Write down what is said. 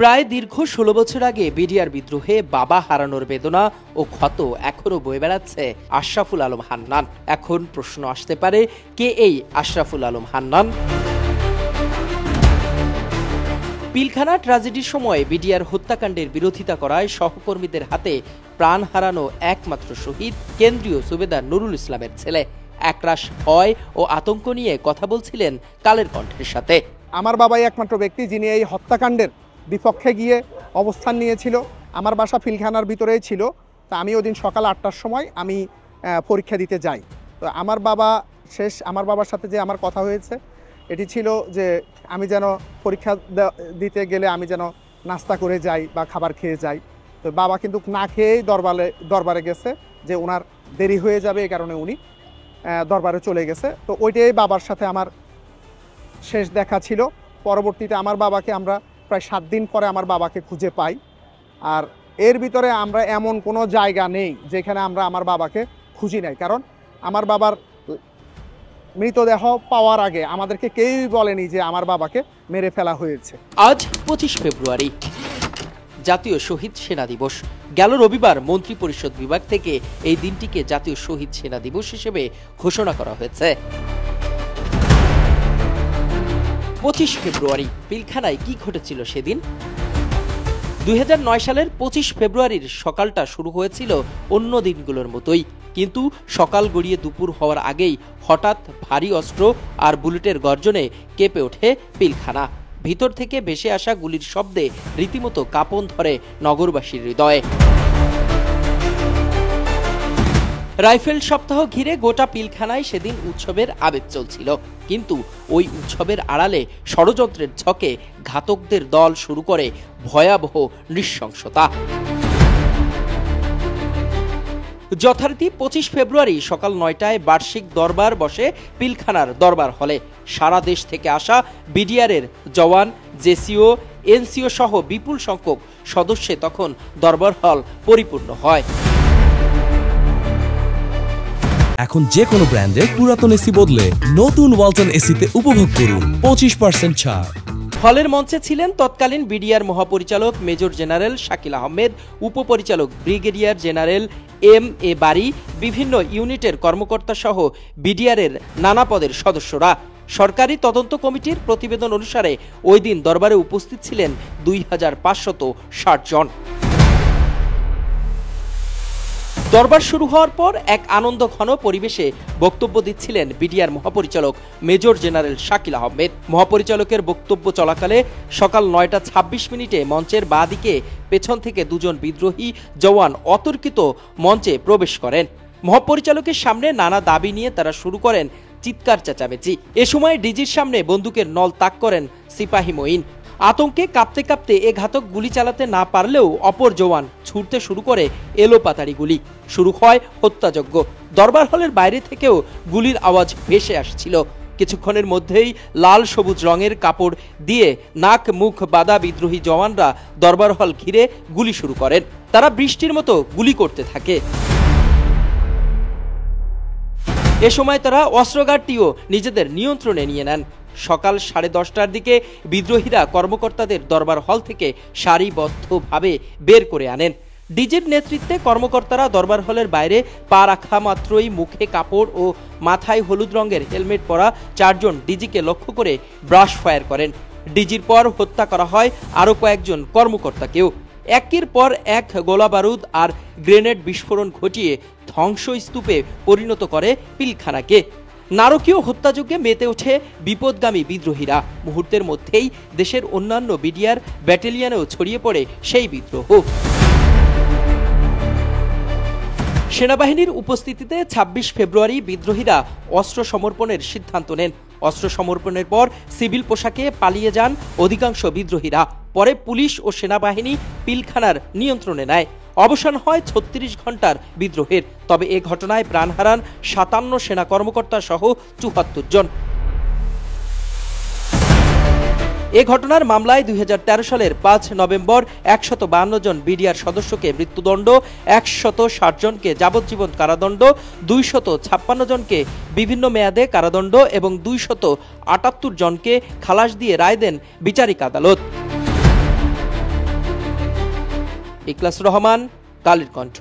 প্রায় দীর্ঘ ১৬ বছর আগে বিডিআর বিদ্রোহে বাবা হারানোর বেদনা ও ক্ষত এখনো বয়ে বেড়াচ্ছে আশরাফুল আলম হান্নান। এখন প্রশ্ন আসতে পারে, কে এই আশরাফুল আলম হান্নান? পিলখানা ট্র্যাজেডির সময় বিডিআর হত্যাকাণ্ডের বিরোধিতা করায় সহকর্মীদের হাতে প্রাণ হারানো একমাত্র শহীদ কেন্দ্রীয় সুবেদার নুরুল ইসলামের ছেলে একরাশ ভয় ও আতঙ্ক নিয়ে কথা বলছিলেন কালের কণ্ঠের সাথে। আমার বাবাই একমাত্র ব্যক্তি যিনি এই হত্যাকাণ্ডের বিপক্ষে গিয়ে অবস্থান নিয়েছিল। আমার বাসা পিলখানার ভিতরেই ছিল। তা আমি ওদিন সকাল ৮টার সময় আমি পরীক্ষা দিতে যাই। তো আমার বাবার সাথে যে আমার কথা হয়েছে এটি ছিল যে আমি যেন পরীক্ষা দিতে গেলে আমি যেন নাস্তা করে যাই বা খাবার খেয়ে যাই। তো বাবা কিন্তু না খেয়েই দরবারে গেছে, যে ওনার দেরি হয়ে যাবে এই কারণে উনি দরবারে চলে গেছে। তো ওইটাই বাবার সাথে আমার শেষ দেখা ছিল। পরবর্তীতে আমার বাবাকে আমরা প্রায় ৭ দিন পরে আমার বাবাকে খুঁজে পাই। আর এর ভিতরে আমরা এমন কোনো জায়গা নেই যেখানে আমরা আমার বাবাকে খুঁজি নাই, কারণ আমার বাবার মৃতদেহ পাওয়ার আগে আমাদেরকে কেউই বলেনি যে আমার বাবাকে মেরে ফেলা হয়েছে। আজ ২৫ ফেব্রুয়ারি, জাতীয় শহীদ সেনা দিবস। গেল রবিবার মন্ত্রী পরিষদ বিভাগ থেকে এই দিনটিকে জাতীয় শহীদ সেনা দিবস হিসেবে ঘোষণা করা হয়েছে। ২৫ ফেব্রুয়ারি পিলখানায় কি ঘটেছিল সেদিন? ২০০৯ সালের ২৫ ফেব্রুয়ারির সকালটা শুরু হয়েছিল অন্য দিনগুলোর মতোই, কিন্তু সকাল গড়িয়ে দুপুর হওয়ার আগেই হঠাৎ ভারী অস্ত্র আর বুলেটের গর্জনে কেঁপে ওঠে পিলখানা। ভিতর থেকে ভেসে আসা গুলির শব্দে রীতিমতো কাঁপন ধরে নগরবাসীর হৃদয়ে। রাইফেল সপ্তাহ ঘিরে গোটা পিলখানায় সেদিন উৎসবের আবেগ চলছিল, কিন্তু ওই উৎসবের আড়ালে ষড়যন্ত্রের ঝকে ঘাতকদের দল শুরু করে ভয়াবহ নৃশংসতা। যথারীতি ২৫ ফেব্রুয়ারি সকাল ৯টায় বার্ষিক দরবার বসে পিলখানার দরবার হলে। সারা দেশ থেকে আসা বিডিআরের জওয়ান, জেসিও, এনসিও সহ বিপুল সংখ্যক সদস্যে তখন দরবার হল পরিপূর্ণ হয়। এখন যে কোনো ব্র্যান্ডের পুরাতন এসি বদলে নতুন ওয়ালটন এসিতে উপভোগ করুন ২৫% ছাড়। হলের মঞ্চে ছিলেন তৎকালীন বিডিআর মহাপরিচালক মেজর জেনারেল শাকিল আহমেদ, উপপরিচালক ব্রিগেডিয়ার জেনারেল এম.এ. বারী, বিভিন্ন ইউনিটের কর্মকর্তা সহ বিডিআরের নানা পদের সদস্যরা। সরকারি তদন্ত কমিটির প্রতিবেদন অনুসারে ওই দিন দরবারে উপস্থিত ছিলেন ২৫৬০ জন। দরবার শুরু হওয়ার পর এক আনন্দ ঘন পরিবেশে বক্তব্য দিচ্ছিলেন বিডিআর মহাপরিচালক মেজর জেনারেল শাকিল আহমেদ। মহাপরিচালকের বক্তব্য চলাকালে সকাল ৯টা ২৬ মিনিটে মঞ্চের বাঁ দিকে পেছন থেকে দুজন বিদ্রোহী জওয়ান অতর্কিত মঞ্চে প্রবেশ করেন। মহাপরিচালকের সামনে নানা দাবি নিয়ে তারা শুরু করেন চিৎকার চেঁচামেচি। এ সময় ডিজির সামনে বন্দুকের নল তাক করেন সিপাহী মঈন। আতঙ্কে কাঁপতে কাঁপতে এ ঘাতক গুলি চালাতে না পারলেও অপর জওয়ান ছুটতে শুরু করে এলোপাতাড়ি গুলি। শুরু হয় হত্যাযজ্ঞ। দরবার হলের বাইরে থেকেও গুলির আওয়াজ ভেসে আসছিল। কিছুক্ষণের মধ্যেই লাল সবুজ রঙের কাপড় দিয়ে নাক মুখ বাঁধা বিদ্রোহী জওয়ানরা দরবার হল ঘিরে গুলি শুরু করেন। তারা বৃষ্টির মতো গুলি করতে থাকে। এ সময় তারা অস্ত্রগারটিও নিজেদের নিয়ন্ত্রণে নিয়ে নেন। সকাল 10:30টার দিকে বিদ্রোহীরা কর্মকর্তাদের দরবার হল থেকে সারিবদ্ধভাবে বের করে আনেন। ডিজির নেতৃত্বে কর্মকর্তারা দরবার হলের বাইরে পা রাখা মাত্রই মুখে কাপড় ও মাথায় হলুদ রঙের হেলমেট পরা 4 জন ডিজিকে লক্ষ্য করে ব্রাশ ফায়ার করেন। ডিজির পর হত্যা করা হয় আরও কয়েকজন কর্মকর্তাকেও। একের পর এক গোলা বারুদ আর গ্রেনেড বিস্ফোরণ ঘটিয়ে ধ্বংসস্তূপে পরিণত করে পিলখানাকে। নারকীয় হত্যাযজ্ঞে মেতে ওঠে বিপদগামী বিদ্রোহীরা। মুহূর্তের মধ্যেই দেশের অন্যান্য বিডিআর ব্যাটালিয়নেও ছড়িয়ে পড়ে সেই বিদ্রোহ। সেনাবাহিনীর উপস্থিতিতে ২৬ ফেব্রুয়ারি বিদ্রোহীরা অস্ত্র সমর্পণের সিদ্ধান্ত নেন। অস্ত্র সমর্পণের পর সিভিল পোশাকে পালিয়ে যান অধিকাংশ বিদ্রোহীরা। পরে পুলিশ ও সেনাবাহিনী পিলখানার নিয়ন্ত্রণে নেয়। অবসান হয় ৩৬ ঘন্টার বিদ্রোহের। তবে এ ঘটনায় প্রাণ হারান ৫৭ সেনা কর্মকর্তা সহ ৭৪ জন। এ ঘটনার মামলায় ২০১৩ সালের ৫ নভেম্বর ১৫২ জন বিডিআর সদস্যকে মৃত্যুদণ্ড, ১৬০ জনকে যাবজ্জীবন কারাদণ্ড, ২৫৬ জনকে বিভিন্ন মেয়াদে কারাদণ্ড এবং ২৭৮ জনকে খালাস দিয়ে রায় দেন বিচারিক আদালত। ইখলাস রহমান, কালের কণ্ঠ।